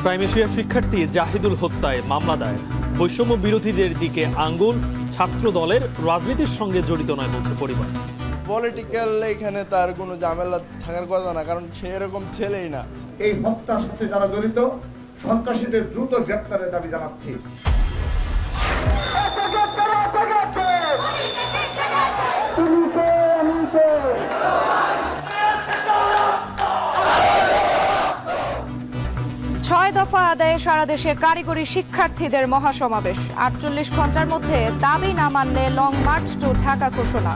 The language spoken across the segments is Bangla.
প্রাইম এশিয়ার শিক্ষার্থী জাহিদুল হত্যায় মামলা দায়ের। বৈষম্য বিরোধীদের দিকে আঙ্গুল, ছাত্র দলের রাজনীতির সঙ্গে জড়িত নয় বলছে পরিবার। পলিটিক্যাল এখানে তার কোনো ঝামেলা থাকার কথা না, কারণ সে এরকম ছেলেই না। এই হত্যার সাথে যারা জড়িত সন্ত্রাসীদের দ্রুত গ্রেপ্তারের দাবি জানাচ্ছি। 6 দফা আদায়ে সারা দেশে কারিগরি শিক্ষার্থীদের মহাসমাবেশ। 48 ঘন্টার মধ্যে দাবি না মানলে লং মার্চ টু ঢাকা ঘোষণা।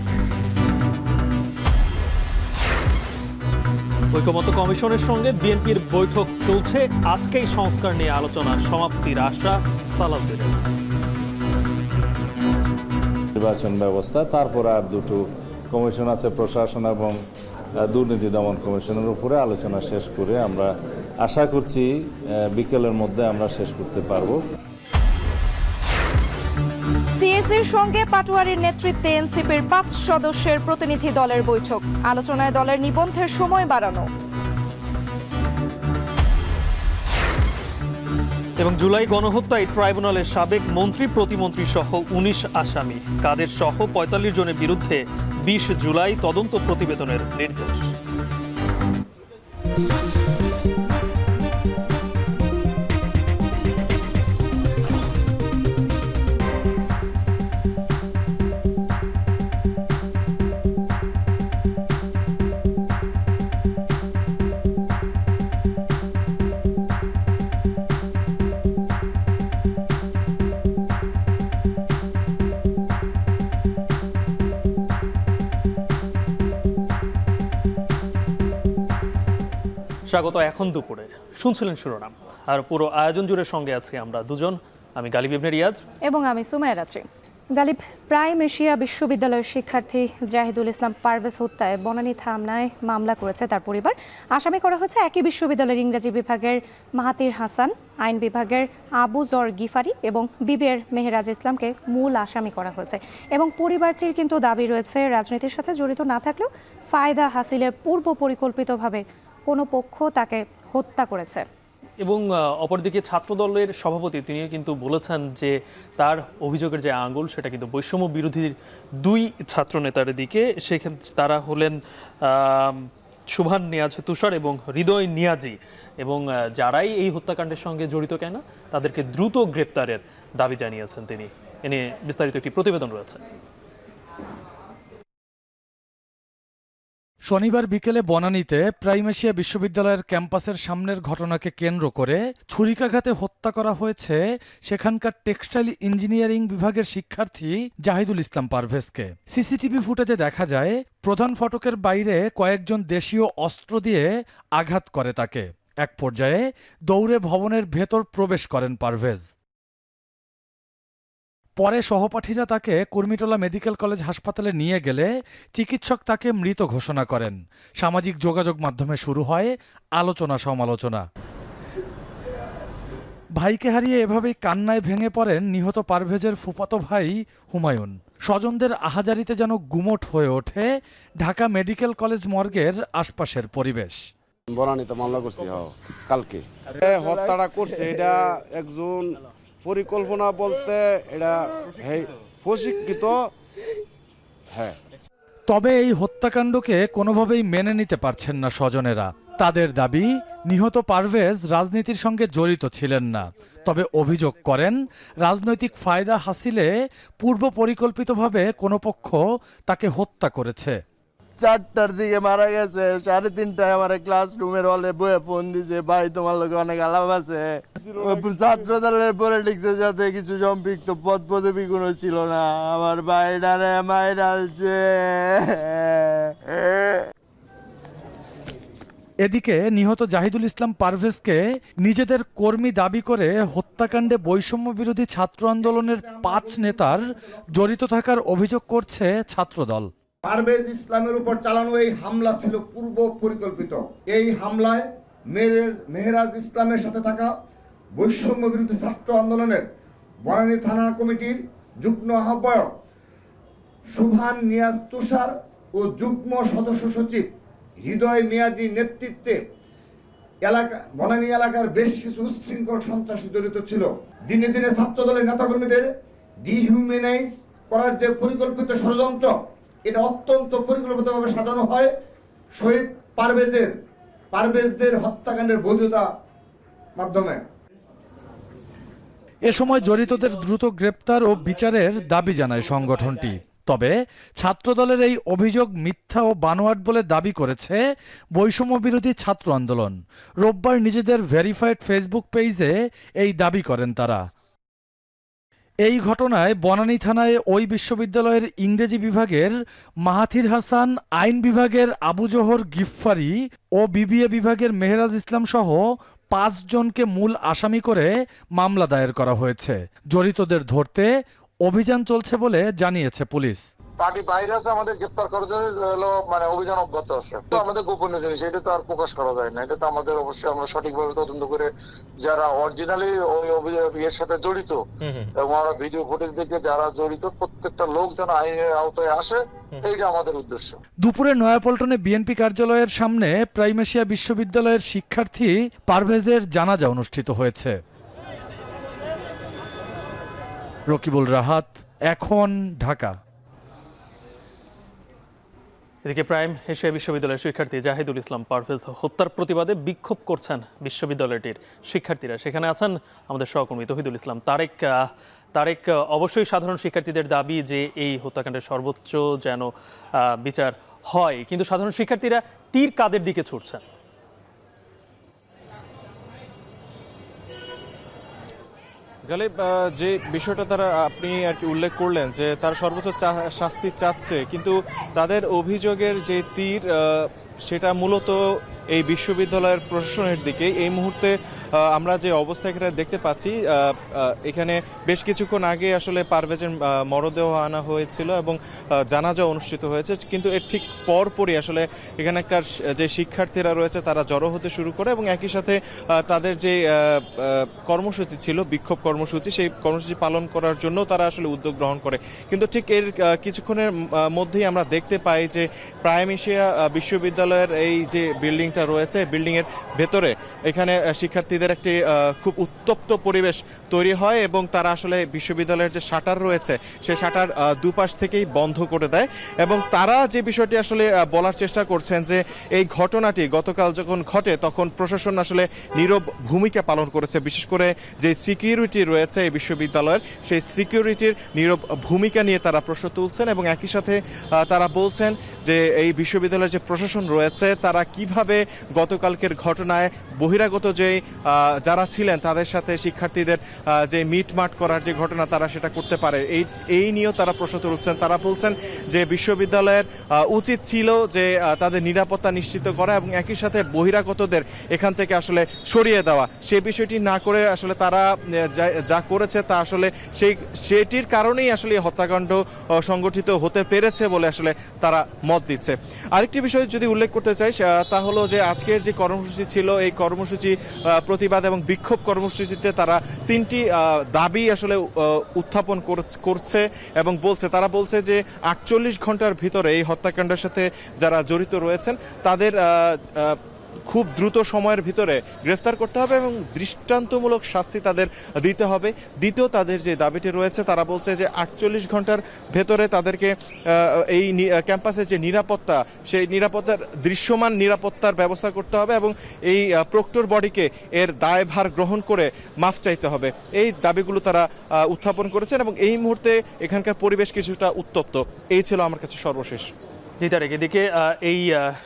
ঐকমত্য কমিশনের সঙ্গে বিএনপির বৈঠক চলছে। আজকেই সংস্কার নিয়ে আলোচনার সমাপ্তির আশা সালাউদ্দিনের। নির্বাচন ব্যবস্থা, তারপর আর দুটো কমিশন আছে, প্রশাসন এবং দুর্নীতি দমন কমিশনের উপরে আলোচনা শেষ করে আমরা আশা করছি বিকেলের মধ্যে আমরা শেষ করতে পারবো। সিএসির সঙ্গে পাটোয়ারির নেতৃত্বে এনসিপির 5 সদস্যের প্রতিনিধি দলের বৈঠক। আলোচনায় দলের নিবন্ধের সময় বাড়ানো। এবং জুলাই গণহত্যায় ট্রাইব্যুনালের সাবেক মন্ত্রী, প্রতিমন্ত্রী সহ 19 আসামি, কাদের সহ 45 জনের বিরুদ্ধে 20 জুলাই তদন্ত প্রতিবেদনের নির্দেশ। স্বাগত এখন দুপুরে। শুনছিলেন শিরোনাম, আর পুরো আয়োজন জুড়ে সঙ্গে আছি আমরা দুজন। আমি গালিব ইবনে রিয়াজ এবং আমি সুমাইয়া রাত্রি। গালিব, প্রাইম এশিয়া বিশ্ববিদ্যালয়ের শিক্ষার্থী জাহিদুল ইসলাম পারভেজ হত্যায় বনানী থানায় মামলা করেছে তার পরিবার। আসামি করা হয়েছে একই বিশ্ববিদ্যালয়ের ইংরেজি বিভাগের মাহাতির হাসান, আইন বিভাগের আবু জর গিফারি এবং বিবিএর মেহরাজ ইসলামকে মূল আসামি করা হয়েছে। এবং পরিবারটির কিন্তু দাবি রয়েছে, রাজনীতির সাথে জড়িত না থাকলেও ফায়দা হাসিলে পূর্ব পরিকল্পিতভাবে কোনো পক্ষ তাকে হত্যা করেছে। এবং অপরদিকে ছাত্রদলের সভাপতি তিনিও কিন্তু বলেছেন যে তার অভিযোগের যে আঙ্গুল সেটা কিন্তু বৈষম্য বিরোধীর 2 ছাত্র নেতার দিকে। সেখানে তারা হলেন শুভান নিয়াজ তুষার এবং হৃদয় নিয়াজি। এবং যারাই এই হত্যাকাণ্ডের সঙ্গে জড়িত কেনা তাদেরকে দ্রুত গ্রেপ্তারের দাবি জানিয়েছেন তিনি। এ নিয়ে বিস্তারিত একটি প্রতিবেদন রয়েছে। শনিবার বিকেলে বনানীতে প্রাইম এশিয়া বিশ্ববিদ্যালয়ের ক্যাম্পাসের সামনের ঘটনাকে কেন্দ্র করে ছুরিকাঘাতে হত্যা করা হয়েছে সেখানকার টেক্সটাইল ইঞ্জিনিয়ারিং বিভাগের শিক্ষার্থী জাহিদুল ইসলাম পারভেজকে। সিসিটিভি ফুটেজে দেখা যায় প্রধান ফটকের বাইরে কয়েকজন দেশীয় অস্ত্র দিয়ে আঘাত করে তাকে। এক পর্যায়ে দৌড়ে ভবনের ভেতর প্রবেশ করেন পারভেজ। পরে সহপাঠীরা তাকে কুর্মিটোলা মেডিকেল কলেজ হাসপাতালে নিয়ে গেলে চিকিৎসক তাকে মৃত ঘোষণা করেন। সামাজিক যোগাযোগ মাধ্যমে শুরু হয় আলোচনা সমালোচনা। ভাইকে হারিয়ে এভাবেই কান্নায় ভেঙে পড়েন নিহত পারভেজের ফুফাতো ভাই হুমায়ুন। স্বজনদের আহাজারিতে যেন গুমোট হয়ে ওঠে ঢাকা মেডিকেল কলেজ মর্গের আশপাশের পরিবেশ। বনানীতে মামলা করছি কালকে। হত্যাটা করছে এটা একজন পরিকল্পনা বলতে এটা প্রশিক্ষিত। হ্যাঁ, তবে এই হত্যাকাণ্ডকে কোনোভাবেই মেনে নিতে পারছেন না স্বজনেরা। তাদের দাবি, নিহত পারভেজ রাজনীতির সঙ্গে জড়িত ছিলেন না। তবে অভিযোগ করেন রাজনৈতিক ফায়দা হাসিলে পূর্ব পরিকল্পিতভাবে কোনো পক্ষ তাকে হত্যা করেছে। 4টার দিকে মারা গেছে, 3:30টায় আমার ক্লাসরুমের হলে বয়ে ফোন দিছে, ভাই তোমার লোকে অনেক আলাপ আছে। ছাত্র দলের পলিটিক্সের সাথে কিছু সম্পৃক্ত, পদ পদবি কোনো ছিল না। আমার ভাইটারে মাইরালছে। এদিকে নিহত জাহিদুল ইসলাম পারভেজকে নিজেদের কর্মী দাবি করে হত্যাকাণ্ডে বৈষম্য বিরোধী ছাত্র আন্দোলনের 5 নেতার জড়িত থাকার অভিযোগ করছে ছাত্রদল। পারভেজ ইসলামের উপর চালানো এই হামলা ছিল পূর্ব পরিকল্পিত। এই হামলায় মেহরাজ ইসলামের সাথে থাকা বৈষম্য বিরোধী ছাত্র আন্দোলনের বনানী থানা কমিটির যুগ্ম আহ্বায়ক শুভান নিয়াজ তুষার ও যুগ্ম সদস্য সচিব হৃদয় নিয়াজি নেতৃত্বে বনানী এলাকার বেশ কিছু উচ্ছৃঙ্খল সন্ত্রাসী জড়িত ছিল। দিনে দিনে ছাত্র দলের নেতাকর্মীদের ডিহিউম্যানাইজ করার যে পরিকল্পিত ষড়যন্ত্র, এটা অত্যন্ত পরিকল্পিতভাবে সাজানো হয় শহীদ পারভেজদের হত্যাকাণ্ডের বৈধতা মাধ্যমে। এ সময় জড়িতদের দ্রুত গ্রেপ্তার ও বিচারের দাবি জানায় সংগঠনটি। তবে ছাত্রদলের এই অভিযোগ মিথ্যা ও বানোয়াট বলে দাবি করেছে বৈষম্য বিরোধী ছাত্র আন্দোলন। রোববার নিজেদের ভেরিফাইড ফেসবুক পেজে এই দাবি করেন তারা। এই ঘটনায় বনানী থানায় ওই বিশ্ববিদ্যালয়ের ইংরেজি বিভাগের মাহাথির হাসান, আইন বিভাগের আবু জোহর গিফফারি ও বিবিএ বিভাগের মেহরাজ ইসলাম সহ 5 জনকে মূল আসামি করে মামলা দায়ের করা হয়েছে। জড়িতদের ধরতে অভিযান চলছে বলে জানিয়েছে পুলিশ। পার্টি বাইরে আছে, আমাদের গ্রেপ্তার করার জন্য অভিযান অব্যাহত আছে। তো আমাদের গোপনীয় জিনিস, এটা তো আর প্রকাশ করা যায় না। এটা তো আমাদের অবশ্যই আমরা সঠিকভাবে তদন্ত করে যারা অরিজিনালি ওই অভিযোগের সাথে জড়িত এবং আমরা ভিডিও ফুটেজ দেখে যারা জড়িত প্রত্যেকটা লোক যেন আইনের আওতায় আসে, এইটা আমাদের উদ্দেশ্য। দুপুরে নয়াপল্টনে বিএনপি কার্যালয়ের সামনে প্রাইমেশিয়া বিশ্ববিদ্যালয়ের শিক্ষার্থী পারভেজের জানাজা অনুষ্ঠিত হয়েছে। রকিবুল রাহাত, এখন, ঢাকা। এদিকে প্রাইম এশিয়া বিশ্ববিদ্যালয়ের শিক্ষার্থী জাহিদুল ইসলাম পারভেজ হত্যার প্রতিবাদে বিক্ষোভ করছেন বিশ্ববিদ্যালয়টির শিক্ষার্থীরা। সেখানে আছেন আমাদের সহকর্মী তহিদুল ইসলাম। তারেক, অবশ্যই সাধারণ শিক্ষার্থীদের দাবি যে এই হত্যাকাণ্ডের সর্বোচ্চ যেন বিচার হয়, কিন্তু সাধারণ শিক্ষার্থীরা তীর কাদের দিকে ছুটছেন? গালিব, যে বিষয়টা তারা আপনি আর কি উল্লেখ করলেন যে তারা সর্বোচ্চ শাস্তি চাচ্ছে, কিন্তু তাদের অভিযোগের যে তীর সেটা মূলত এই বিশ্ববিদ্যালয়ের প্রশাসনের দিকে। এই মুহূর্তে আমরা যে অবস্থা এখানে দেখতে পাচ্ছি, এখানে বেশ কিছুক্ষণ আগে আসলে পারভেজের মরদেহ আনা হয়েছিল এবং জানাজা অনুষ্ঠিত হয়েছে, কিন্তু এর ঠিক পরপরই আসলে এখানকার যে শিক্ষার্থীরা রয়েছে তারা জড়ো হতে শুরু করে এবং একই সাথে তাদের যে কর্মসূচি ছিল, বিক্ষোভ কর্মসূচি, সেই কর্মসূচি পালন করার জন্য তারা আসলে উদ্যোগ গ্রহণ করে। কিন্তু ঠিক এর কিছুক্ষণের মধ্যেই আমরা দেখতে পাই যে প্রাইম এশিয়া বিশ্ববিদ্যালয়ের এই যে বিল্ডিং রয়েছে, বিল্ডিং এর ভেতরে এখানে শিক্ষার্থীদের একটি খুব উত্তপ্ত পরিবেশ তৈরি হয় এবং তারা আসলে বিশ্ববিদ্যালয়ের যে শাটার রয়েছে সেই শাটার দুপাশ থেকেই বন্ধ করে দেয়। এবং তারা যে বিষয়টি আসলে বলার চেষ্টা করছেন যে এই ঘটনাটি গতকাল যখন ঘটে তখন প্রশাসন আসলে নীরব ভূমিকা পালন করেছে, বিশেষ করে যে সিকিউরিটি রয়েছে এই বিশ্ববিদ্যালয়ের সেই সিকিউরিটির নীরব ভূমিকা নিয়ে তারা প্রশ্ন তুলছেন এবং একই সাথে তারা বলছেন যে এই বিশ্ববিদ্যালয়ের যে প্রশাসন রয়েছে তারা কিভাবে গতকালকের ঘটনায় বহিরাগত যে যারা ছিলেন তাদের সাথে শিক্ষার্থীদের যে মিটমাট করার যে ঘটনা তারা সেটা করতে পারে, এই নিয়েও তারা প্রশ্ন তুলছেন। তারা বলছেন যে বিশ্ববিদ্যালয়ের উচিত ছিল যে তাদের নিরাপত্তা নিশ্চিত করা এবং একই সাথে বহিরাগতদের এখান থেকে আসলে সরিয়ে দেওয়া। সেই বিষয়টি না করে আসলে তারা যা করেছে তা আসলে সেটির কারণেই আসলে হত্যাকাণ্ড সংগঠিত হতে পেরেছে বলে আসলে তারা মত দিচ্ছে। আরেকটি বিষয় যদি উল্লেখ করতে চাই তা হলো যে আজকের যে কর্মসূচি ছিল এই কর্মসূচি প্রতিবাদ এবং বিক্ষোভ কর্মসূচিতে তারা 3টি দাবি আসলে উত্থাপন করছে এবং তারা বলছে যে 48 ঘন্টার ভিতরে এই হত্যাকাণ্ডের সাথে যারা জড়িত রয়েছেন তাদের খুব দ্রুত সময়ের ভিতরে গ্রেফতার করতে হবে এবং দৃষ্টান্তমূলক শাস্তি তাদের দিতে হবে। দ্বিতীয় তাদের যে দাবিটি রয়েছে তারা বলছে যে 48 ঘন্টার ভেতরে তাদেরকে এই ক্যাম্পাসের যে নিরাপত্তা সেই নিরাপত্তার দৃশ্যমান নিরাপত্তার ব্যবস্থা করতে হবে এবং এই প্রক্টর বডিকে এর দায়ভার গ্রহণ করে মাফ চাইতে হবে। এই দাবিগুলো তারা উত্থাপন করেছেন এবং এই মুহূর্তে এখানকার পরিবেশ কিছুটা উত্তপ্ত। এই ছিল আমার কাছে সর্বশেষ। জি তারেক, এদিকে এই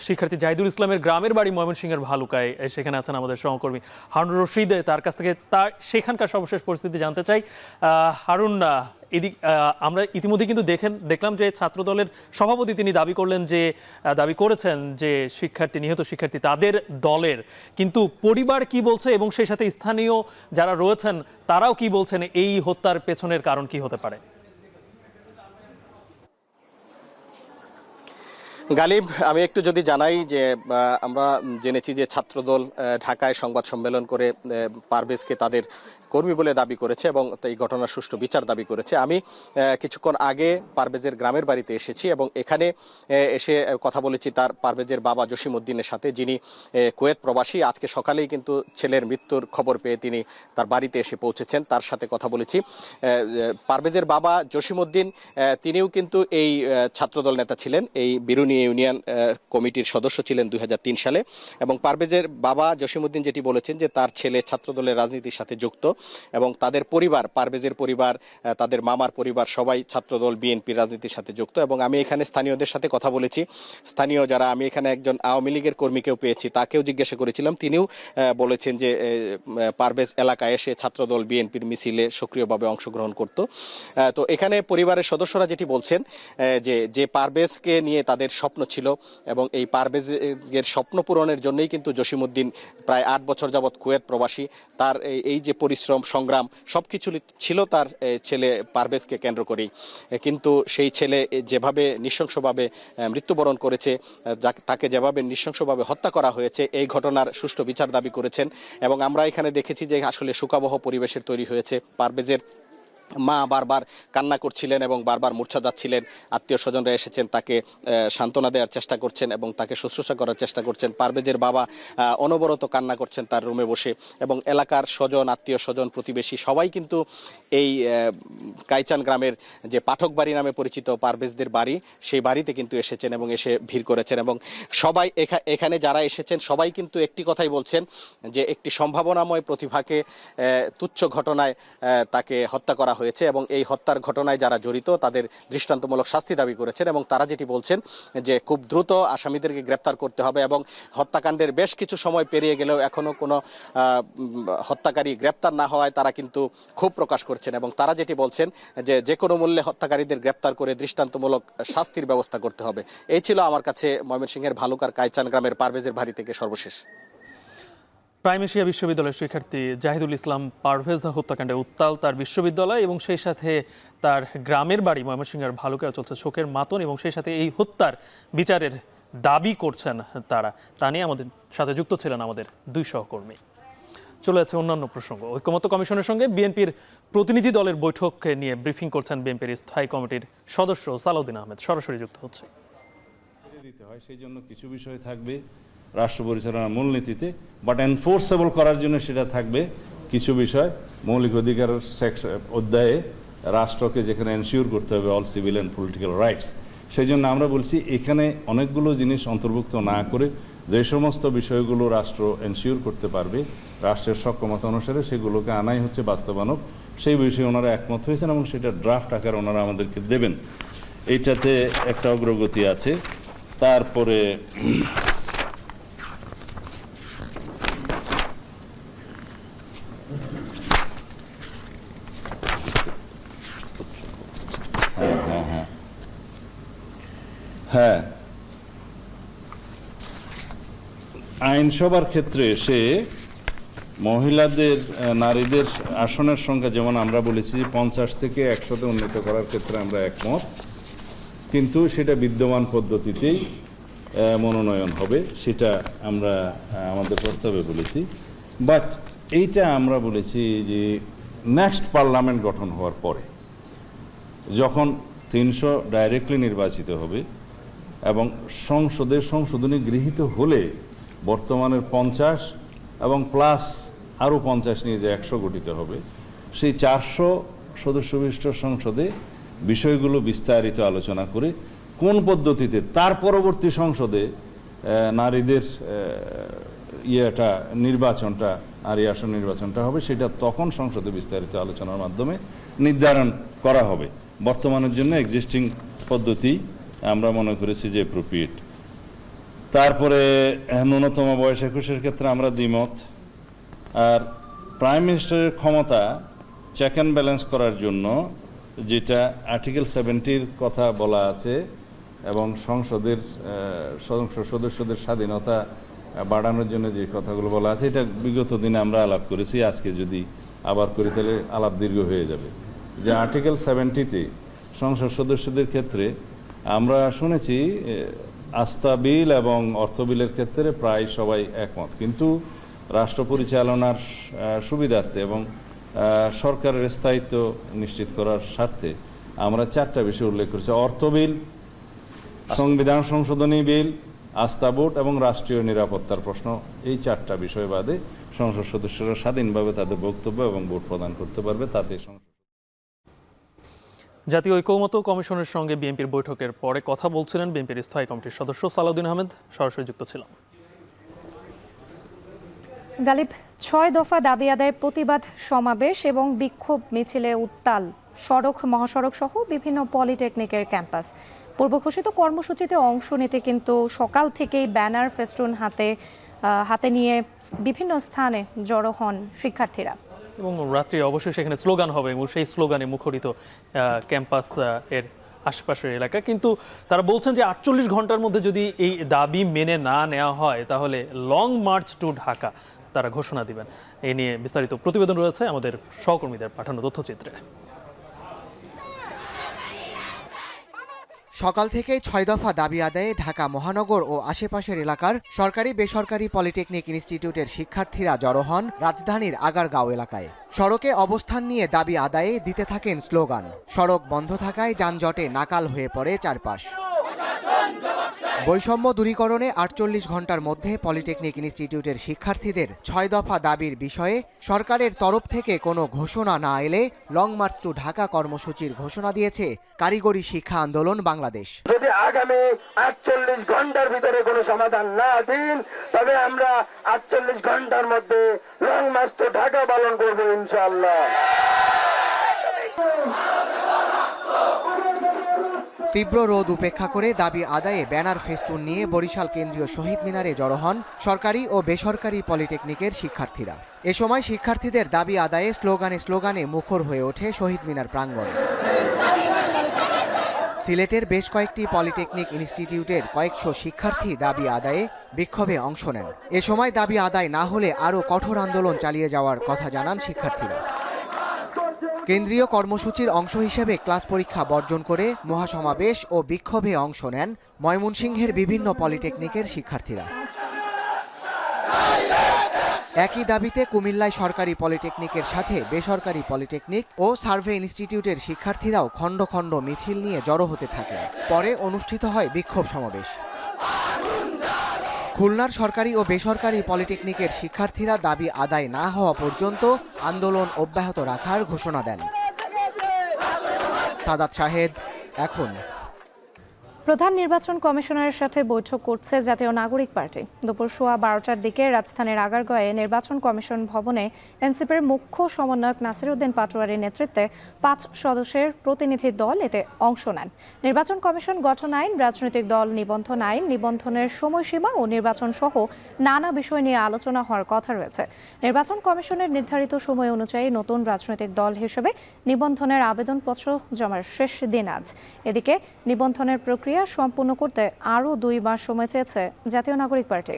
শিক্ষার্থী জাহিদুল ইসলামের গ্রামের বাড়ি ময়মনসিংহের ভালুকায়, সেখানে আছেন আমাদের সহকর্মী হারুন রশিদ। তার কাছ থেকে সেখানকার সর্বশেষ পরিস্থিতি জানতে চাই। হারুন, আমরা ইতিমধ্যে কিন্তু দেখলাম যে ছাত্রদলের সভাপতি তিনি দাবি করেছেন যে নিহত শিক্ষার্থী তাদের দলের, কিন্তু পরিবার কি বলছে এবং সেই সাথে স্থানীয় যারা রয়েছেন তারাও কি বলছেন এই হত্যার পেছনের কারণ কি হতে পারে? গালিব, আমি একটু যদি জানাই যে আমরা জেনেছি যে ছাত্রদল ঢাকায় সংবাদ সম্মেলন করে পারভেজকে তাদের কর্মী বলে দাবি করেছে এবং এই ঘটনার সুষ্ঠু বিচার দাবি করেছে। আমি কিছুক্ষণ আগে পারভেজের গ্রামের বাড়িতে এসেছি এবং এখানে এসে কথা বলেছি তার পারভেজের বাবা জসিমউদ্দিনের সাথে, যিনি কুয়েত প্রবাসী। আজকে সকালেই কিন্তু ছেলের মৃত্যুর খবর পেয়ে তিনি তার বাড়িতে এসে পৌঁছেছেন, তার সাথে কথা বলেছি। পারভেজের বাবা জসিমউদ্দিন তিনিও কিন্তু এই ছাত্রদল নেতা ছিলেন, এই বিরুনি ইউনিয়ন কমিটির সদস্য ছিলেন 2003 সালে। এবং পারভেজের বাবা জসিমউদ্দিন যেটি বলেছেন যে তার ছেলে ছাত্রদলের রাজনীতির সাথে যুক্ত এবং তাদের পরিবার, পারভেজের পরিবার, তাদের মামার পরিবার সবাই ছাত্রদল বিএনপির রাজনীতির সাথে যুক্ত। এবং আমি এখানে স্থানীয়দের সাথে কথা বলেছি, স্থানীয় যারা, আমি এখানে একজন আওয়ামী লীগের কর্মীকেও পেয়েছি, তাকেও জিজ্ঞাসা করেছিলাম, তিনিও বলেছেন যে পারভেজ এলাকায় এসে ছাত্রদল বিএনপির মিছিলে সক্রিয়ভাবে অংশগ্রহণ করত। তো এখানে পরিবারের সদস্যরা যেটি বলছেন যে পারভেজকে নিয়ে তাদের স্বপ্ন ছিল এবং এই পারভেজের স্বপ্ন পূরণের জন্যই কিন্তু জসিমউদ্দিন প্রায় 8 বছর যাবৎ কুয়েত প্রবাসী। তার এই যে পরিশ্রম, সংগ্রাম সবকিছু ছিল তার ছেলে পারভেজকে কেন্দ্র করেই। কিন্তু সেই ছেলে যেভাবে নৃশংসভাবে মৃত্যুবরণ করেছে, তাকে যেভাবে নৃশংসভাবে হত্যা করা হয়েছে, এই ঘটনার সুষ্ঠু বিচার দাবি করেছেন। এবং আমরা এখানে দেখেছি যে আসলে শোকাবহ পরিবেশের তৈরি হয়েছে। পারভেজের মা বারবার কান্না করছিলেন এবং বারবার মূর্ছা যাচ্ছিলেন। আত্মীয় স্বজনরা এসেছেন, তাকে সান্ত্বনা দেওয়ার চেষ্টা করছেন এবং তাকে শুশ্রূষা করার চেষ্টা করছেন। পারভেজের বাবা অনবরত কান্না করছেন তার রুমে বসে। এবং এলাকার স্বজন, আত্মীয় স্বজন, প্রতিবেশী সবাই কিন্তু এই কাইচান গ্রামের যে পাঠক বাড়ি নামে পরিচিত পারভেজদের বাড়ি, সেই বাড়িতে কিন্তু এসেছেন এবং এসে ভিড় করেছেন। এবং সবাই এখানে যারা এসেছেন সবাই কিন্তু একটি কথাই বলছেন যে একটি সম্ভাবনাময় প্রতিভাকে তুচ্ছ ঘটনায় তাকে হত্যা করা হয়েছে এবং এই হত্যার ঘটনায় যারা জড়িত তাদের দৃষ্টান্তমূলক শাস্তি দাবি করেছেন। এবং তারা যেটি বলছেন যে খুব দ্রুত আসামিদেরকে গ্রেপ্তার করতে হবে এবং হত্যাকাণ্ডের বেশ কিছু সময় পেরিয়ে গেলেও এখনো কোনো হত্যাকারী গ্রেপ্তার না হওয়ায় তারা কিন্তু ক্ষোভ প্রকাশ করছেন। এবং তারা যেটি বলছেন যে কোনো মূল্যে হত্যাকারীদের গ্রেপ্তার করে দৃষ্টান্তমূলক শাস্তির ব্যবস্থা করতে হবে। এই ছিল আমার কাছে ময়মনসিংহের ভালুকার কাইচান গ্রামের পারভেজের বাড়ি থেকে সর্বশেষ। প্রাইম এশিয়া বিশ্ববিদ্যালয়ের শিক্ষার্থী জাহিদুল ইসলাম পারভেজ হত্যাকাণ্ডে উত্তাল তার বিশ্ববিদ্যালয় এবং সেই সাথে তার গ্রামের বাড়ি ময়মনসিংহের ভালুকায় চলছে শোকের মাতন এবং সেই সাথে এই হত্যার বিচারের দাবি করছেন তারা। তা নিয়ে আমাদের সাথে যুক্ত ছিলেন আমাদের 2 সহকর্মী। চলে যাচ্ছে অন্যান্য প্রসঙ্গ। ঐক্যমত্য কমিশনের সঙ্গে বিএনপির প্রতিনিধি দলের বৈঠক নিয়ে ব্রিফিং করছেন বিএনপির স্থায়ী কমিটির সদস্য সালাউদ্দিন আহমেদ। সরাসরি যুক্ত হচ্ছে। সেই জন্য কিছু বিষয় থাকবে রাষ্ট্র পরিচালনার মূলনীতিতে, বাট এনফোর্সেবল করার জন্য সেটা থাকবে কিছু বিষয় মৌলিক অধিকার অধ্যায়ে রাষ্ট্রকে যেখানে এনশিওর করতে হবে all civil and political rights. সেই জন্য আমরা বলছি এখানে অনেকগুলো জিনিস অন্তর্ভুক্ত না করে যে সমস্ত বিষয়গুলো রাষ্ট্র এনশিওর করতে পারবে রাষ্ট্রের সক্ষমতা অনুসারে সেগুলোকে আনাই হচ্ছে বাস্তবায়ন। সেই বিষয়ে ওনারা একমত হয়েছেন এবং সেটা ড্রাফট আকারে ওনারা আমাদেরকে দেবেন। এইটাতে একটা অগ্রগতি আছে। তারপরে হ্যাঁ, আইনসভার ক্ষেত্রে সে মহিলাদের, নারীদের আসনের সংখ্যা যেমন আমরা বলেছি 50 থেকে 100-তে উন্নীত করার ক্ষেত্রে আমরা একমত, কিন্তু সেটা বিদ্যমান পদ্ধতিতেই মনোনয়ন হবে, সেটা আমরা আমাদের প্রস্তাবে বলেছি। বাট এইটা আমরা বলেছি যে নেক্সট পার্লামেন্ট গঠন হওয়ার পরে যখন 300 ডাইরেক্টলি নির্বাচিত হবে এবং সংসদের সংশোধনী গৃহীত হলে বর্তমানের 50 এবং প্লাস আরও 50 নিয়ে যে 100 গঠিত হবে, সেই 400 সদস্য বিশিষ্ট সংসদে বিষয়গুলো বিস্তারিত আলোচনা করে কোন পদ্ধতিতে তার পরবর্তী সংসদে নারীদের নির্বাচনটা, নারী আসন নির্বাচনটা হবে, সেটা তখন সংসদে বিস্তারিত আলোচনার মাধ্যমে নির্ধারণ করা হবে। বর্তমানের জন্য এক্সিস্টিং পদ্ধতি আমরা মনে করেছি যে অ্যাপ্রোপ্রিয়েট। তারপরে ন্যূনতম বয়স 21-এর ক্ষেত্রে আমরা দ্বিমত। আর প্রাইম মিনিস্টারের ক্ষমতা চেক অ্যান্ড ব্যালেন্স করার জন্য যেটা আর্টিকেল 70-র কথা বলা আছে এবং সংসদের সদস্যদের স্বাধীনতা বাড়ানোর জন্য যে কথাগুলো বলা আছে, এটা বিগত দিনে আমরা আলাপ করেছি। আজকে যদি আবার করি তাহলে আলাপ দীর্ঘ হয়ে যাবে। যে আর্টিকেল 70-তে সংসদ সদস্যদের ক্ষেত্রে আমরা শুনেছি আস্থা বিল এবং অর্থ বিলের ক্ষেত্রে প্রায় সবাই একমত, কিন্তু রাষ্ট্র পরিচালনার সুবিধার্থে এবং সরকারের স্থায়িত্ব নিশ্চিত করার স্বার্থে আমরা 4টা বিষয় উল্লেখ করেছি: অর্থ বিল, সংবিধান সংশোধনী বিল, আস্থা ভোট এবং রাষ্ট্রীয় নিরাপত্তার প্রশ্ন। এই 4টা বিষয় বাদে সংসদ সদস্যরা স্বাধীনভাবে তাদের বক্তব্য এবং ভোট প্রদান করতে পারবে। তাতে জাতীয় ঐকমত্য কমিশনের সঙ্গে বিএনপির বৈঠকের পরে কথা বলছিলেন বিএনপির স্থায়ী কমিটির সদস্য সালাউদ্দিন আহমেদ। সরাসরি যুক্ত ছিলাম। গালিব, 6 দফা দাবি আদায় প্রতিবাদ সমাবেশ এবং বিক্ষোভ মিছিলে উত্তাল সড়ক, মহাসড়ক সহ বিভিন্ন পলিটেকনিকের ক্যাম্পাস। পূর্বঘোষিত কর্মসূচিতে অংশ নিতে কিন্তু সকাল থেকেই ব্যানার, ফেস্টুন হাতে নিয়ে বিভিন্ন স্থানে জড়ো হন শিক্ষার্থীরা এবং রাত্রি অবশ্যই সেখানে স্লোগান হবে এবং সেই স্লোগানে মুখরিত ক্যাম্পাস এর আশেপাশের এলাকা। কিন্তু তারা বলছেন যে 48 ঘন্টার মধ্যে যদি এই দাবি মেনে না নেওয়া হয় তাহলে লং মার্চ টু ঢাকা তারা ঘোষণা দিবেন। এই নিয়ে বিস্তারিত প্রতিবেদন রয়েছে আমাদের সহকর্মীদের পাঠানো তথ্যচিত্রে। সকাল থেকেই 6 দফা দাবি আদায়ে ঢাকা মহানগর ও আশেপাশের এলাকার সরকারি বেসরকারি পলিটেকনিক ইনস্টিটিউটের শিক্ষার্থীরা জড়ো হন রাজধানীর আগারগাঁও এলাকায়। সড়কে অবস্থান নিয়ে দাবি আদায়ে দিতে থাকেন স্লোগান। সড়ক বন্ধ থাকায় যানজটে নাকাল হয়ে পড়ে চারপাশ। বৈষম্য দূরীকরণে 48 ঘন্টার মধ্যে পলিটেকনিক ইনস্টিটিউটের শিক্ষার্থীদের 6 দফা দাবির বিষয়ে সরকারের তরফ থেকে কোনো ঘোষণা না এলে লং মার্চ টু ঢাকা কর্মসূচির ঘোষণা দিয়েছে কারিগরি শিক্ষা আন্দোলন বাংলাদেশ। যদি আগামী 48 ঘন্টার ভিতরে কোনো সমাধান না দিন, তবে আমরা 48 ঘন্টার মধ্যে লং মার্চ টু ঢাকা পালন করব ইনশাআল্লাহ। তীব্র রোদ উপেক্ষা করে দাবি আদায়ে ব্যানার, ফেস্টুন নিয়ে বরিশাল কেন্দ্রীয় শহীদ মিনারে জড়ো হন সরকারি ও বেসরকারি পলিটেকনিকের শিক্ষার্থীরা। এ সময় শিক্ষার্থীদের দাবি আদায়ে স্লোগানে মুখর হয়ে ওঠে শহীদ মিনার প্রাঙ্গণ। সিলেটের বেশ কয়েকটি পলিটেকনিক ইনস্টিটিউটের কয়েকশো শিক্ষার্থী দাবি আদায়ে বিক্ষোভে অংশ নেন। এ সময় দাবি আদায় না হলে আরও কঠোর আন্দোলন চালিয়ে যাওয়ার কথা জানান শিক্ষার্থীরা। কেন্দ্রীয় কর্মসূচির অংশ হিসেবে ক্লাস পরীক্ষা বর্জন করে মহাসমাবেশ ও বিক্ষোভে অংশ নেন ময়মনসিংহের বিভিন্ন পলিটেকনিকের শিক্ষার্থীরা। একই দাবিতে কুমিল্লায় সরকারি পলিটেকনিকের সাথে বেসরকারি পলিটেকনিক ও সার্ভে ইনস্টিটিউটের শিক্ষার্থীরাও খণ্ড খণ্ড মিছিল নিয়ে জড়ো হতে থাকে। পরে অনুষ্ঠিত হয় বিক্ষোভ সমাবেশ। খুলনার সরকারি ও বেসরকারি পলিটেকনিকের শিক্ষার্থীরা দাবি আদায় না হওয়া পর্যন্ত আন্দোলন অব্যাহত রাখার ঘোষণা দেন। সাদাত শাহেদ, এখন। প্রধান নির্বাচন কমিশনারের সাথে বৈঠক করছে জাতীয় নাগরিক পার্টি। দুপুর 12:15টার দিকে রাজধানীর আগারগাঁয়ে নির্বাচন কমিশন ভবনে এনসিপির মুখ্য সমন্বয়ক নাসিরউদ্দিন পাটোয়ারির নেতৃত্বে 5 সদস্যের প্রতিনিধি দল এতে অংশ নেন। নির্বাচন কমিশন গঠন আইন, রাজনৈতিক দল নিবন্ধন আইন, নিবন্ধনের সময়সীমা ও নির্বাচন সহ নানা বিষয় নিয়ে আলোচনা হওয়ার কথা রয়েছে। নির্বাচন কমিশনের নির্ধারিত সময় অনুযায়ী নতুন রাজনৈতিক দল হিসেবে নিবন্ধনের আবেদনপত্র জমার শেষ দিন আজ। এদিকে নিবন্ধনের প্রক্রিয়া সম্পূর্ণ করতে আরও 2 মাস সময় চেয়েছে জাতীয় নাগরিক পার্টি।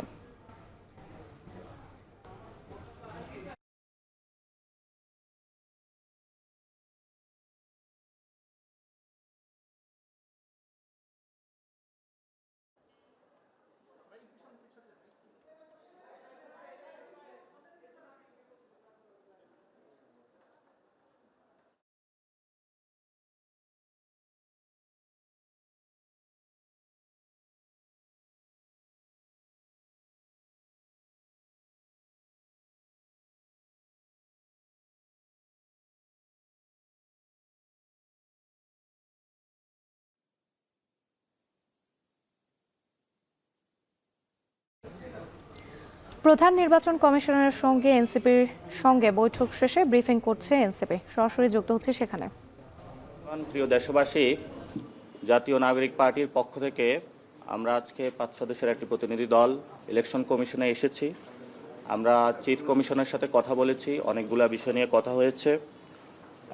প্রধান নির্বাচন কমিশনারের সঙ্গে এনসিপির সঙ্গে বৈঠক শেষে ব্রিফিং করছে এনসিপি। সরাসরি যুক্ত হচ্ছে সেখানে। প্রিয় দেশবাসী, জাতীয় নাগরিক পার্টির পক্ষ থেকে আমরা আজকে 5 সদস্যের একটি প্রতিনিধি দল ইলেকশন কমিশনে এসেছি। আমরা চিফ কমিশনের সাথে কথা বলেছি, অনেকগুলা বিষয় নিয়ে কথা হয়েছে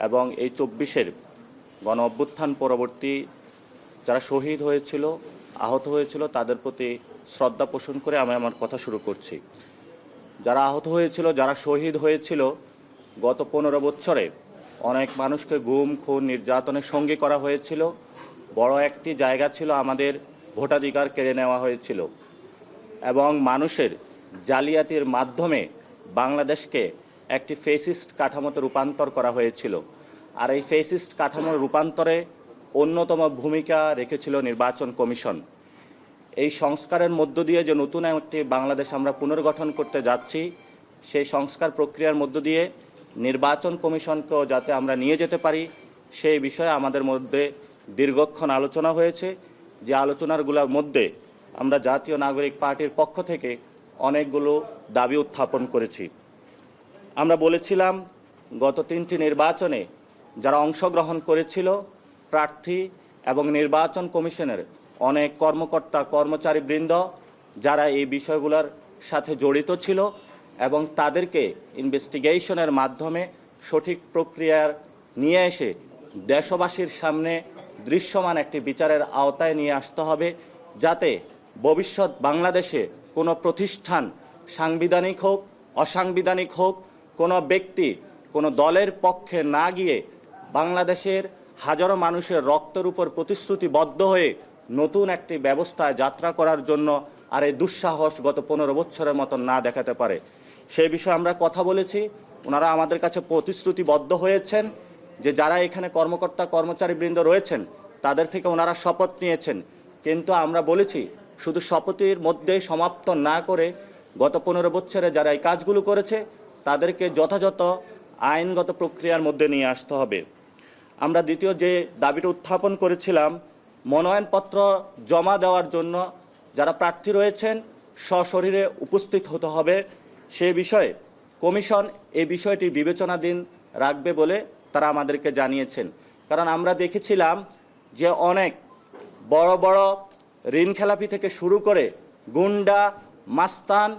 এবং এই 24-এর গণ অভ্যুত্থান পরবর্তী যারা শহীদ হয়েছিল, আহত হয়েছিল তাদের প্রতি শ্রদ্ধা পোষণ করে আমি আমার কথা শুরু করছি। যারা আহত হয়েছিল, যারা শহীদ হয়েছিল, গত 15 বছরে অনেক মানুষকে গুম, খুন, নির্যাতনের সঙ্গী করা হয়েছিল। বড় একটি জায়গা ছিল আমাদের ভোটাধিকার কেড়ে নেওয়া হয়েছিল এবং মানুষের জালিয়াতির মাধ্যমে বাংলাদেশকে একটি ফেসিস্ট কাঠামোতে রূপান্তর করা হয়েছিল। আর এই ফেসিস্ট কাঠামোর রূপান্তরে অন্যতম ভূমিকা রেখেছিল নির্বাচন কমিশন। এই সংস্কারের মধ্য দিয়ে যে নতুন একটি বাংলাদেশ আমরা পুনর্গঠন করতে যাচ্ছি, সেই সংস্কার প্রক্রিয়ার মধ্য দিয়ে নির্বাচন কমিশনকেও যাতে আমরা নিয়ে যেতে পারি, সেই বিষয়ে আমাদের মধ্যে দীর্ঘক্ষণ আলোচনা হয়েছে। যে আলোচনাগুলোর মধ্যে আমরা জাতীয় নাগরিক পার্টির পক্ষ থেকে অনেকগুলো দাবি উত্থাপন করেছি। আমরা বলেছিলাম গত 3টি নির্বাচনে যারা অংশগ্রহণ করেছিল প্রার্থী এবং নির্বাচন কমিশনের অনেক কর্মকর্তা কর্মচারীবৃন্দ যারা এই বিষয়গুলোর সাথে জড়িত ছিল এবং তাদেরকে ইনভেস্টিগেশনের মাধ্যমে সঠিক প্রক্রিয়ার নিয়ে এসে দেশবাসীর সামনে দৃশ্যমান একটি বিচারের আওতায় নিয়ে আসতে হবে, যাতে ভবিষ্যৎ বাংলাদেশে কোনো প্রতিষ্ঠান সাংবিধানিক হোক অসাংবিধানিক হোক, কোনো ব্যক্তি কোনো দলের পক্ষে না গিয়ে বাংলাদেশের হাজারো মানুষের রক্তের উপর প্রতিশ্রুতিবদ্ধ হয়ে নতুন একটি ব্যবস্থায় যাত্রা করার জন্য আর এই দুঃসাহস গত 15 বছরের মতন না দেখাতে পারে। সেই বিষয়ে আমরা কথা বলেছি। ওনারা আমাদের কাছে প্রতিশ্রুতিবদ্ধ হয়েছেন যে যারা এখানে কর্মকর্তা কর্মচারীবৃন্দ রয়েছেন তাদের থেকে ওনারা শপথ নিয়েছেন, কিন্তু আমরা বলেছি শুধু শপথের মধ্যে সমাপ্ত না করে গত 15 বছরে যারা এই কাজগুলো করেছে তাদেরকে যথাযথ আইনগত প্রক্রিয়ার মধ্যে নিয়ে আসতে হবে। আমরা দ্বিতীয় যে দাবিটা উত্থাপন করেছিলাম, মনোনয়নপত্র জমা দেওয়ার জন্য যারা প্রার্থী রয়েছেন সশরীরে উপস্থিত হতে হবে। সে বিষয়ে কমিশন এই বিষয়টি বিবেচনাধীন রাখবে বলে তারা আমাদেরকে জানিয়েছেন। কারণ আমরা দেখেছিলাম যে অনেক বড় বড় ঋণ খেলাপি থেকে শুরু করে গুন্ডা মাস্তান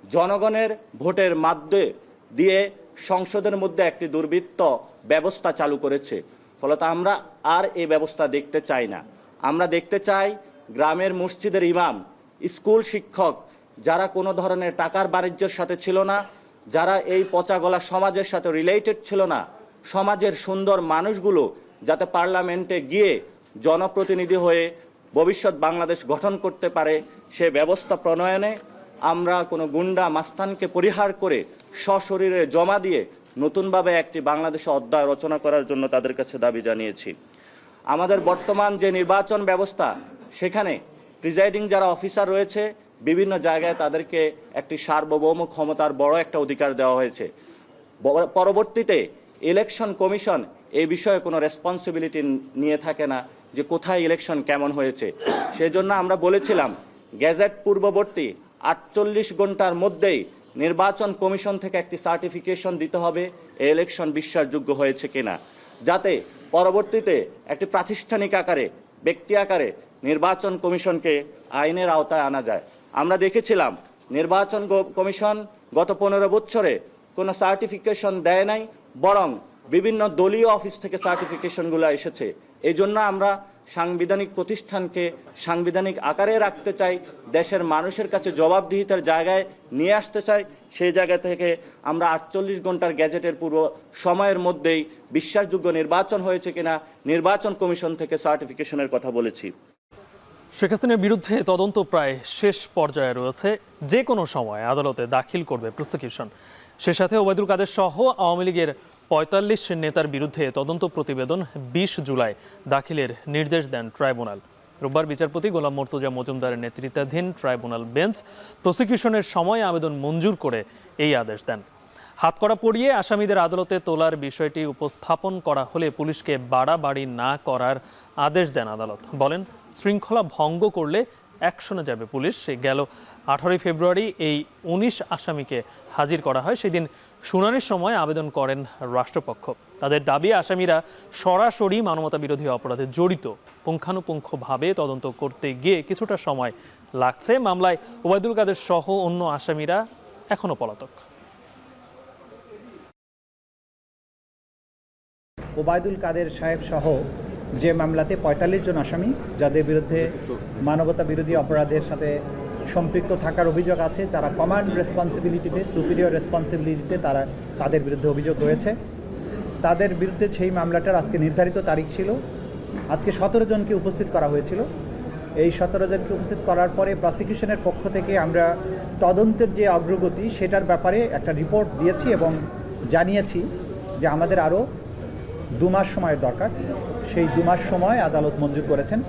জনগণের ভোটের মাধ্যমে দিয়ে সংসদের মধ্যে একটি দুর্বৃত্ত ব্যবস্থা চালু করেছে। ফলত আমরা আর এই ব্যবস্থা দেখতে চাই না। আমরা দেখতে চাই গ্রামের মসজিদের ইমাম, স্কুল শিক্ষক যারা কোনো ধরনের টাকার বাণিজ্যের সাথে ছিল না, যারা এই পচাগলা সমাজের সাথে রিলেটেড ছিল না, সমাজের সুন্দর মানুষগুলো যাতে পার্লামেন্টে গিয়ে জনপ্রতিনিধি হয়ে ভবিষ্যৎ বাংলাদেশ গঠন করতে পারে, সে ব্যবস্থা প্রণয়নে আমরা কোনো গুন্ডা মাস্তানকে পরিহার করে সশরীরে জমা দিয়ে নতুনভাবে একটি বাংলাদেশে অধ্যায় রচনা করার জন্য তাদের কাছে দাবি জানিয়েছি। আমাদের বর্তমান যে নির্বাচন ব্যবস্থা, সেখানে প্রিজাইডিং যারা অফিসার রয়েছে বিভিন্ন জায়গায় তাদেরকে একটি সার্বভৌম ক্ষমতার বড় একটা অধিকার দেওয়া হয়েছে। পরবর্তীতে ইলেকশন কমিশন এই বিষয়ে কোনো রেসপন্সিবিলিটি নিয়ে থাকে না যে কোথায় ইলেকশন কেমন হয়েছে। সেজন্য আমরা বলেছিলাম গ্যাজেট পূর্ববর্তী 48 ঘন্টার মধ্যেই নির্বাচন কমিশন থেকে একটি সার্টিফিকেশন দিতে হবে এই ইলেকশন বিশ্বাসযোগ্য হয়েছে কিনা, যাতে পরবর্তীতে একটি প্রাতিষ্ঠানিক আকারে ব্যক্তি আকারে নির্বাচন কমিশনকে আইনের আওতায় আনা যায়। আমরা দেখেছিলাম নির্বাচন কমিশন গত 15 বছরে কোনো সার্টিফিকেশন দেয় নাই, বরং বিভিন্ন দলীয় অফিস থেকে সার্টিফিকেশনগুলো এসেছে। এই জন্য আমরা সাংবিধানিক প্রতিষ্ঠানকে সাংবিধানিক আকারে রাখতে চাই, দেশের মানুষের কাছে জবাবদিহিতার জায়গায় নিয়ে আসতে চাই। সেই জায়গা থেকে আমরা 48 ঘন্টার গ্যাজেটের পূর্ব সময়ের মধ্যেই বিশ্বাসযোগ্য নির্বাচন হয়েছে কিনা নির্বাচন কমিশন থেকে সার্টিফিকেশনের কথা বলেছি। শেখ হাসিনার বিরুদ্ধে তদন্ত প্রায় শেষ পর্যায়ে রয়েছে, যে কোনো সময় আদালতে দাখিল করবে প্রসিকিউশন। সে সাথে ওবায়দুল কাদের সহ আওয়ামী লীগের 45 নেতার বিরুদ্ধে তদন্ত প্রতিবেদন 20 জুলাই দাখিলের নির্দেশ দেন ট্রাইব্যুনাল। রোববার বিচারপতি গোলাম মর্তুজা মজুমদারের নেতৃত্বাধীন ট্রাইব্যুনাল বেঞ্চ প্রসিকিউশনের সময় আবেদন মঞ্জুর করে এই আদেশ দেন। হাতকড়া পরিয়ে আসামিদের আদালতে তোলার বিষয়টি উপস্থাপন করা হলে পুলিশকে বাড়াবাড়ি না করার আদেশ দেন আদালত। বলেন, শৃঙ্খলা ভঙ্গ করলে অ্যাকশনে যাবে পুলিশ। গেল 18 ফেব্রুয়ারি এই 19 আসামিকে হাজির করা হয়। সেদিন শুনানির সময় আবেদন করেন রাষ্ট্রপক্ষ। তাদের দাবি, আসামিরা সরাসরি মানবতা বিরোধী অপরাধে জড়িত। পুঙ্খানুপুঙ্খভাবে তদন্ত করতে গিয়ে কিছুটা সময় লাগছে। মামলায় ওবায়দুল কাদের সহ অন্য আসামিরা এখনও পলাতক। ওবায়দুল কাদের সাহেব সহ যে মামলাতে 45 জন আসামি যাদের বিরুদ্ধে মানবতা বিরোধী অপরাধের সাথে সম্পৃক্ত থাকার অভিযোগ আছে, তারা কমান্ড রেসপন্সিবিলিটিতে সুপিরিয়র রেসপন্সিবিলিটিতে তাদের বিরুদ্ধে অভিযোগ রয়েছে। তাদের বিরুদ্ধে সেই মামলাটার আজকে নির্ধারিত তারিখ ছিল। আজকে 17 জনকে উপস্থিত করা হয়েছিল। এই 17 জনকে উপস্থিত করার পরে প্রসিকিউশনের পক্ষ থেকে আমরা তদন্তের যে অগ্রগতি সেটার ব্যাপারে একটা রিপোর্ট দিয়েছি এবং জানিয়েছি যে আমাদের আরও 2 মাস সময়ের দরকার। সেই 2 মাস সময় আদালত মঞ্জুর করেছেন।